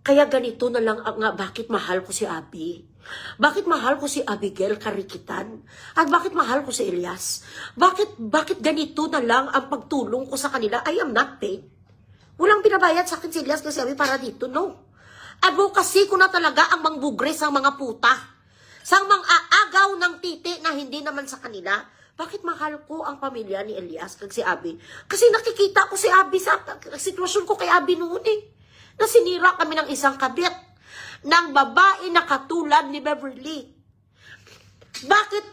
Kaya ganito na lang nga bakit mahal ko si Abby. Bakit mahal ko si Abigail Karikitan? At bakit mahal ko si Elias? Bakit ganito na lang ang pagtulong ko sa kanila? I am not paid. Walang binabayad sa akin si Elias kasi Abby para dito, no. Advocacy ko na talaga ang mangbugre sa mga puta. Sang mang-aagaw ng titi na hindi naman sa kanila. Bakit mahal ko ang pamilya ni Elias kag si Abby? Kasi nakikita ko si Abby sa sitwasyon ko kay Abby noon eh. Na sinira kami ng isang kabit ng babae na katulad ni Beverly. Bakit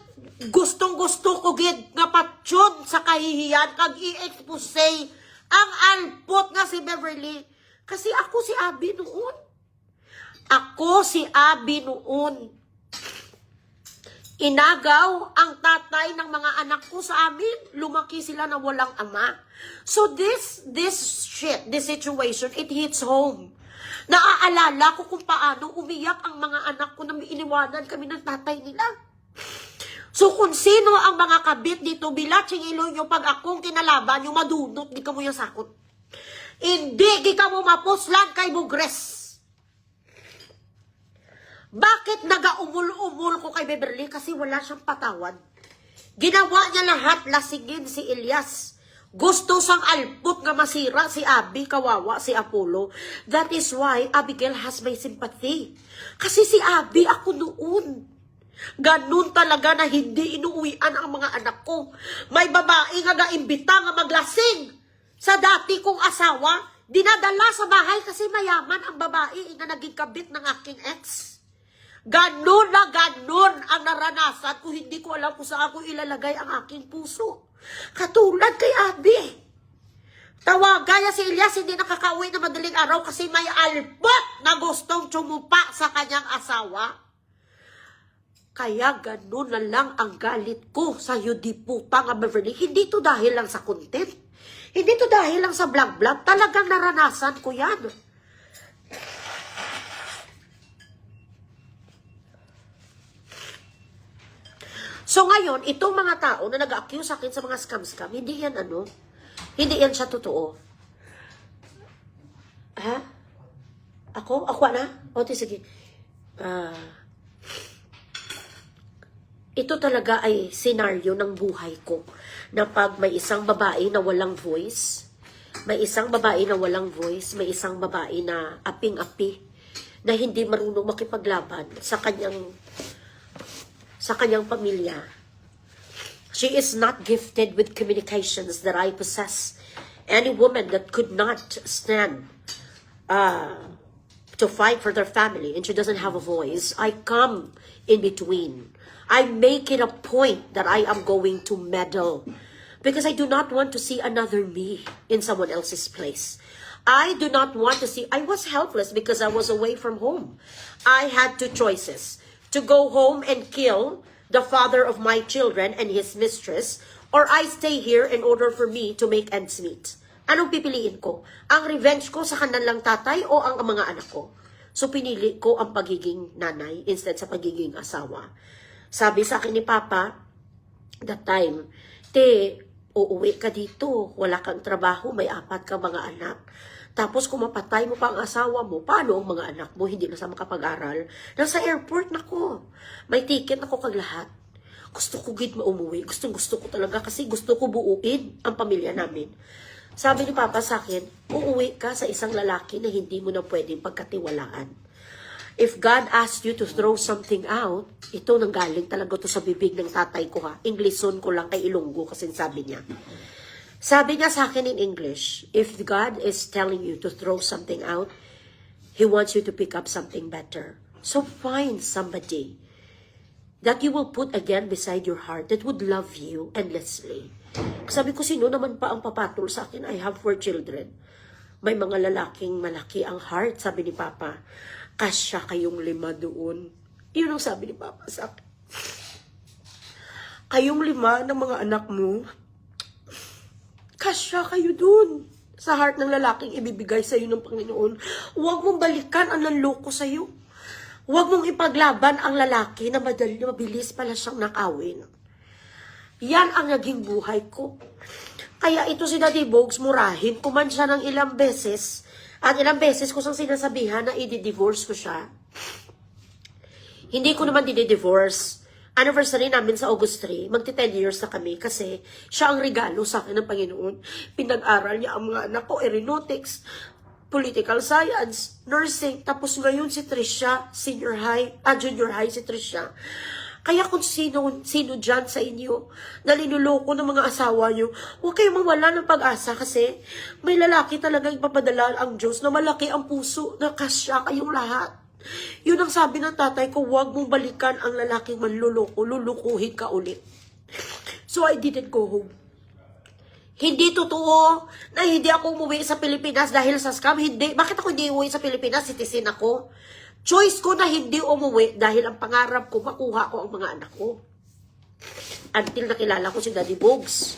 gustong-gusto ko gid nga patsyon sa kahihiyan kag i-expose ang alpot nga si Beverly? Kasi ako si Abby noon. Ako si Abby noon. Inagaw ang tatay ng mga anak ko sa amin. Lumaki sila na walang ama. So this situation, it hits home. Naaalala ko kung paano umiyak ang mga anak ko na iniwanan kami ng tatay nila. So kung sino ang mga kabit dito, bilatsing ilo nyo pag akong kinalaban, yung madunot, di ka mo yung sakot. Hindi, di ka mo mapuslan kay Bugres. Bakit nagaumul-umul ko kay Beverly? Kasi wala siyang patawad. Ginawa niya lahat, lasigin si Elias. Gusto sang alput nga masira si Abby, kawawa si Apollo. That is why Abigail has my sympathy. Kasi si Abby ako noon. Ganun talaga na hindi inuuwian ang mga anak ko. May babae nga gaimbita nga maglasing sa dati kong asawa. Dinadala sa bahay kasi mayaman ang babae na naging kabit ng aking ex. Ganun na ganun ang naranasan ko. Hindi ko alam kung saan ako ilalagay ang aking puso. Katulad kay Abby. Tawagaya si Elias, hindi nakakauwi na madaling araw kasi may albot na gustong tsumupa sa kanyang asawa. Kaya ganun na lang ang galit ko sa yudiputa nga Beverly. Hindi to dahil lang sa content. Hindi to dahil lang sa vlog-vlog. Talagang naranasan ko yan. So ngayon, itong mga tao na nag-accuse sa akin sa mga scam-scam, hindi yan hindi yan siya totoo. Ha? Ako? Ako na? O, sige. Ito talaga ay senaryo ng buhay ko. Na pag may isang babae na walang voice, may isang babae na aping-api, na hindi marunong makipaglaban sa kanyang pamilya. She is not gifted with communications that I possess. Any woman that could not stand to fight for their family and she doesn't have a voice, I come in between. I make it a point that I am going to meddle because I do not want to see another me in someone else's place. I do not want to see. I was helpless because I was away from home. I had two choices. To go home and kill the father of my children and his mistress, or I stay here in order for me to make ends meet. Anong pipiliin ko? Ang revenge ko sa kanilang tatay o ang mga anak ko? So pinili ko ang pagiging nanay instead sa pagiging asawa. Sabi sa akin ni Papa, that time, uuwi ka dito, wala kang trabaho, may 4 kang mga anak. Tapos kung mapatay mo pa ang asawa mo, paano ang mga anak mo hindi na sa makapag-aral? Nasa airport na ko. May ticket ako kag lahat. Gusto ko gid maumuwi. Gusto ko talaga kasi gusto ko buuin ang pamilya namin. Sabi ni Papa sa akin, uuwi ka sa isang lalaki na hindi mo na pwedeng pagkatiwalaan. If God asked you to throw something out, ito nanggaling talaga to sa bibig ng tatay ko ha. Ingleson ko lang kay Ilonggo kasi sabi niya. Sabi niya sa akin in English, if God is telling you to throw something out, He wants you to pick up something better. So find somebody that you will put again beside your heart that would love you endlessly. Sabi ko, sino naman pa ang papatol sa akin? I have 4 children. May mga lalaking malaki ang heart, sabi ni Papa. Kasya kayong 5 doon. Yun ang sabi ni Papa sa akin. Kayong 5 ng mga anak mo, kasya kayo dun sa heart ng lalaking ibibigay sa'yo ng Panginoon. Huwag mong balikan ang nanloko sa'yo. Huwag mong ipaglaban ang lalaki na mabilis pala siyang nakawin. Yan ang naging buhay ko. Kaya ito si Daddy Bogs, murahin ko man siya ng ilang beses, At ilang beses ko siyang sinasabihan na i-divorce ko siya. Hindi ko naman didi-divorce. Anniversary namin sa August 3, magti-10 years na kami kasi siya ang regalo sa akin ng Panginoon. Pinag-aral niya ang mga anak ko, aeronautics, political science, nursing, tapos ngayon si Trisha, junior high si Trisha. Kaya kung sino dyan sa inyo na linuloko ng mga asawa nyo, huwag kayong mawala ng pag-asa kasi may lalaki talagang ipapadala ang Diyos na malaki ang puso na kasya kayong lahat. Yun ang sabi ng tatay ko, huwag mong balikan ang lalaking manluloko, lulukuhin ka ulit. So I didn't go home. Hindi totoo na hindi ako umuwi sa Pilipinas dahil sa scam. Hindi. Bakit ako hindi umuwi sa Pilipinas? Citizen ako. Choice ko na hindi umuwi dahil ang pangarap ko, makuha ko ang mga anak ko. Until nakilala ko si Daddy Bogs.